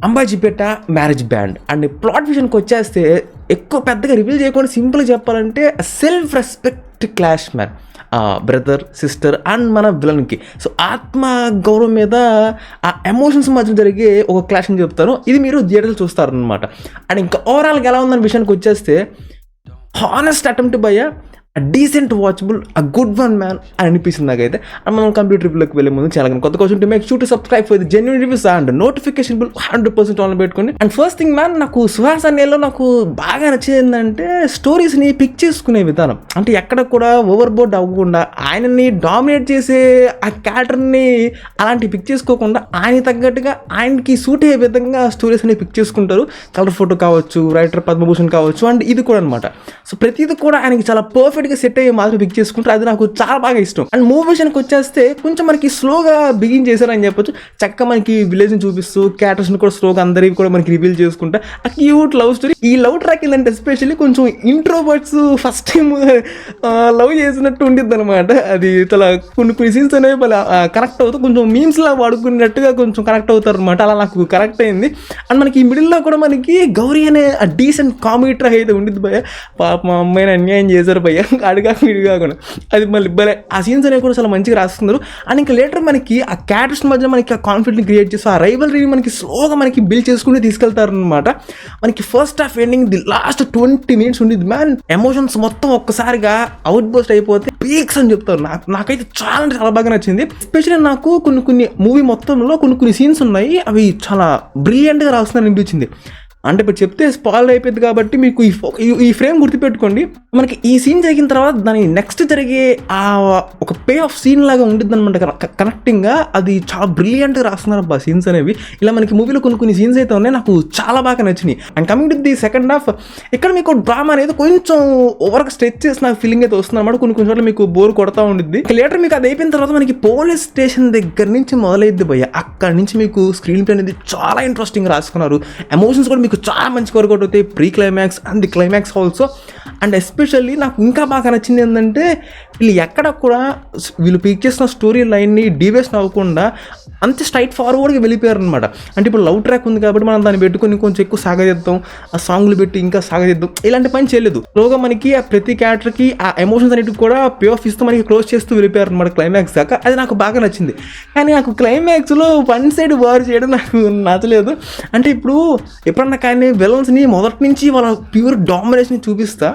Ambajipeta marriage band and plot విషయానికి వచ్చేస్తే ఎక్కువ పెద్దగా రివీల్ చేయకుండా సింపుల్గా చెప్పాలంటే self respect clash man, brother sister and మన విలన్కి. సో ఆత్మ గౌరవం మీద ఆ ఎమోషన్స్ మధ్య జరిగే ఒక క్లాష్ అని చెప్తాను. ఇది మీరు థియేటర్లో చూస్తారనమాట. అండ్ ఇంకా ఓవరాల్గా ఎలా ఉందన్న విషయానికి వచ్చేస్తే honest attempt by decent watchable good one man అని అనిపిస్తుంది నాకైతే. అండ్ మనం కంప్యూటర్ రివ్యూలోకి వెళ్ళే ముందు చాలా కొత్త question to make sure to subscribe for the genuine reviews and notification bill 100% on పెట్టుకోండి. అండ్ ఫస్ట్ థింగ్ మ్యాన్, నాకు సుహాస్ అన్నేలో నాకు బాగా నచ్చేది ఏంటంటే స్టోరీస్ని పిక్ చేసుకునే విధానం. అంటే ఎక్కడ కూడా ఓవర్ బోర్డ్ అవ్వకుండా ఆయనని డామినేట్ చేసే ఆ క్యారెక్టర్ని అలాంటి పిక్ చేసుకోకుండా ఆయన తగ్గట్టుగా ఆయనకి సూట్ అయ్యే విధంగా స్టోరీస్ అని పిక్ చేసుకుంటారు. కలర్ ఫోటో కావచ్చు, రైటర్ పద్మభూషణ్ కావచ్చు, అండ్ ఇది కూడా అనమాట. సో ప్రతిది కూడా ఆయనకి చాలా పర్ఫెక్ట్గా సెట్ అయ్యే మాత్రం పిక్ చేసుకుంటారు. అది నాకు చాలా బాగా ఇష్టం. అండ్ మూవీ విషయానికి వచ్చేస్తే కొంచెం మనకి స్లోగా బిగిన్ చేశారని చెప్పొచ్చు. చక్కగా మనకి విలేజ్ని చూపిస్తూ క్యారెక్టర్స్ని కూడా స్లోగా అందరివి కూడా మనకి రివీల్ చేసుకుంటా ఆ క్యూట్ లవ్ స్టోరీ. ఈ లవ్ ట్రాక్ ఏంటంటే ఎస్పెషల్లీ కొంచెం ఇంట్రోవర్ట్స్ ఫస్ట్ టైం లవ్ చేసినట్టు ఉండిద్ది అనమాట. అది చాలా కొన్ని సీన్స్ అనేవి కనెక్ట్ అవుతూ కొంచెం మీమ్స్ లా వాడుకున్నట్టుగా కొంచెం కనెక్ట్ అవుతారు అనమాట. అలా నాకు కనెక్ట్ అయింది. అండ్ మనకి ఈ మిడిల్లో కూడా మనకి గౌరీ అనే డీసెంట్ కామెడీ ట్రాక్ అయితే ఉండిద్ది భయ్య. పాప మా అమ్మాయిని అన్యాయం చేశారు భయ్య, అడిగా వీడి కాకుండా. అది మళ్ళీ భలే ఆ సీన్స్ అనేవి కూడా చాలా మంచిగా రాస్తున్నారు. అండ్ ఇంకా లేటర్ మనకి ఆ క్యారెక్టర్స్ మధ్య మనకి ఆ కాన్ఫ్లిక్ట్ని క్రియేట్ చేస్తూ ఆ రైవల్రీని మనకి స్లోగా మనకి బిల్డ్ చేసుకుంటూ తీసుకెళ్తారు అనమాట. మనకి first half ending the last 20 minutes ఉండిద్ది మ్యాన్. ఎమోషన్స్ మొత్తం ఒక్కసారిగా అవుట్ బోస్ట్ అయిపోతే పీక్స్ అని చెప్తారు. నాకైతే చాలా అంటే చాలా బాగా నచ్చింది. ఎస్పెషల్లీ నాకు కొన్ని మూవీ మొత్తంలో కొన్ని సీన్స్ ఉన్నాయి, అవి చాలా బ్రిలియంట్గా రాస్తున్నారని అనిపించింది. అంటే ఇప్పుడు చెప్తే స్పాయిల్ అయిపోయింది కాబట్టి మీకు ఈ ఫ్రేమ్ గుర్తుపెట్టుకోండి. మనకి ఈ సీన్ జరిగిన తర్వాత దాని నెక్స్ట్ జరిగే ఆ ఒక పే ఆఫ్ సీన్ లాగా ఉంటుంది అనమాట. కనెక్టింగ్గా అది చాలా బ్రిలియంట్గా రాస్తున్నారు అబ్బా సీన్స్ అనేవి. ఇలా మనకి మూవీలో కొన్ని సీన్స్ అయితే ఉన్నాయి, నాకు చాలా బాగా నచ్చినాయి. And coming to the second half, ఇక్కడ మీకు డ్రామా అనేది కొంచెం ఓవర్గా స్ట్రెచ్ చేసిన ఫీలింగ్ అయితే వస్తుంది అనమాట. కొన్ని చోట్ల మీకు బోర్ కొడతా ఉండిద్ది. లేటర్ మీకు అది అయిపోయిన తర్వాత మనకి పోలీస్ స్టేషన్ దగ్గర నుంచి మొదలైద్ది భయ్య. అక్కడి నుంచి మీకు స్క్రీన్ ప్లే అనేది చాలా ఇంట్రెస్టింగ్ రాసుకున్నారు. ఎమోషన్స్ కూడా మీకు చాలా మంచి వర్కౌట్ అవుతాయి, pre climax and the climax also. And especially నాకు ఇంకా బాగా నచ్చింది ఏంటంటే ఎక్కడ కూడా వీళ్ళు పిక్ చేసిన స్టోరీ లైన్ని డీవేషన్ అవ్వకుండా అంతే స్ట్రైట్ ఫార్వర్డ్గా వెళ్ళిపోయారు అనమాట. అంటే ఇప్పుడు లవ్ ట్రాక్ ఉంది కాబట్టి మనం దాన్ని పెట్టుకొని కొంచెం ఎక్కువ సాగదిద్దాం, ఆ సాంగ్లు పెట్టి ఇంకా సాగదిద్దాం, ఇలాంటి పని చేయలేదు. స్లోగా మనకి ఆ ప్రతి క్యారెక్టర్కి ఆ ఎమోషన్స్ అన్నిటికి కూడా పే ఆఫ్ ఇస్తూ మనకి క్లోజ్ చేస్తూ వెళ్ళిపోయారు అనమాట క్లైమాక్స్ దాకా. అది నాకు బాగా నచ్చింది. కానీ నాకు క్లైమాక్స్లో వన్ సైడ్ వార్ చేయడం నాకు నచ్చలేదు. అంటే ఇప్పుడు ఎప్పుడన్నా కానీ విలన్స్ని మొదటి నుంచి వాళ్ళ ప్యూర్ డామినేషన్ చూపిస్తా,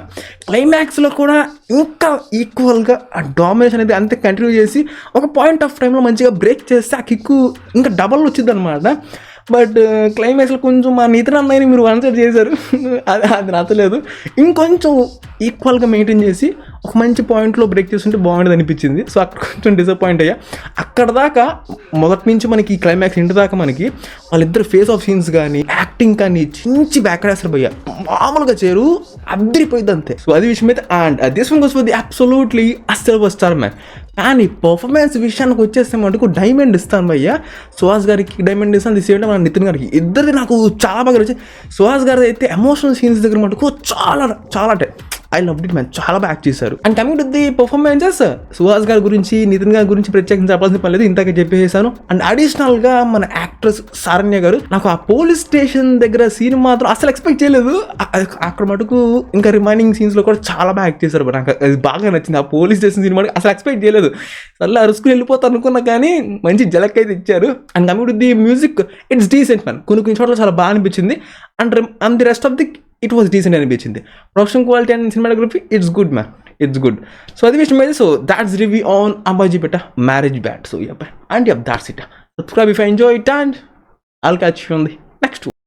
క్లైమాక్స్లో కూడా ఇంకా ఈక్వల్గా ఆ డామినేషన్ అనేది అంతే కంటిన్యూ చేసి ఒక పాయింట్ ఆఫ్ టైంలో మంచిగా బ్రేక్ చేస్తే ఆ కిక్కు ఇంకా డబల్ వచ్చింది అనమాట. బట్ క్లైమాక్స్లో కొంచెం మా నితిన్ అన్నయ్యని మీరు వన్ సైడ్ చేశారు, అది నచ్చలేదు. ఇంకొంచెం ఈక్వల్గా మెయింటైన్ చేసి ఒక మంచి పాయింట్లో బ్రేక్ చేస్తుంటే బాగుండేది అనిపించింది. సో అక్కడ కొంచెం డిసప్పాయింట్ అయ్యా. అక్కడ దాకా మొదటి నుంచి మనకి క్లైమాక్స్ ఇంటి దాకా మనకి వాళ్ళిద్దరు ఫేస్ ఆఫ్ సీన్స్ కానీ యాక్టింగ్ కానీ చించి బ్యాక్డేస్తారు భయ్య, మామూలుగా చేరు అద్దరిపోయింది అంతే. సో అది విషయం అయితే. And this one goes for the absolutely super star man. కానీ పర్ఫార్మెన్స్ విషయానికి వచ్చేస్తే మటుకు డైమండ్ ఇస్తాను భయ్య. సుహాస్ గారికి డైమండ్ ఇస్తాను, ది సేమ్ టైం మన నితిన్ గారికి, ఇద్దరిది నాకు చాలా బాగా నచ్చింది. సుహాస్ గారి అయితే ఎమోషనల్ సీన్స్ దగ్గర మటుకు చాలా అంటే ఐ లవ్ ఇట్ మ్యాన్, చాలా బాగా యాక్ట్ చేశారు. And coming to the performances, Suhas గారి గురించి నితిన్ గారి గురించి ప్రత్యేకించి చెప్పాల్సిన పని లేదు, ఇంతకే చెప్పేసాను. అండ్ అడిషనల్గా మన యాక్ట్రెస్ సారణ్య గారు, నాకు ఆ పోలీస్ స్టేషన్ దగ్గర సీన్ మాత్రం అసలు ఎక్స్పెక్ట్ చేయలేదు. అక్కడ మటుకు ఇంకా రిమైనింగ్ సీన్స్లో కూడా చాలా బాగా యాక్ట్ చేశారు. నాకు అది బాగా నచ్చింది. ఆ పోలీస్ స్టేషన్ సీన్ మటుకు అసలు ఎక్స్పెక్ట్ చేయలేదు. అలా అరుసుకుని వెళ్ళిపోతాను అనుకున్నా కానీ మంచి జలక్ అయితే ఇచ్చారు. And coming to the music, it's decent man. కొన్ని చోట్ల చాలా బాగా అనిపించింది. And the rest of the it was decent అనిపించింది. Production quality and cinematography it's good man, it's good. So అది విషయం అయితే. So that's review on Ambajipeta marriage band. So yup, and yup, that's it. Subscribe if you enjoy it, and I'll catch you on the next one.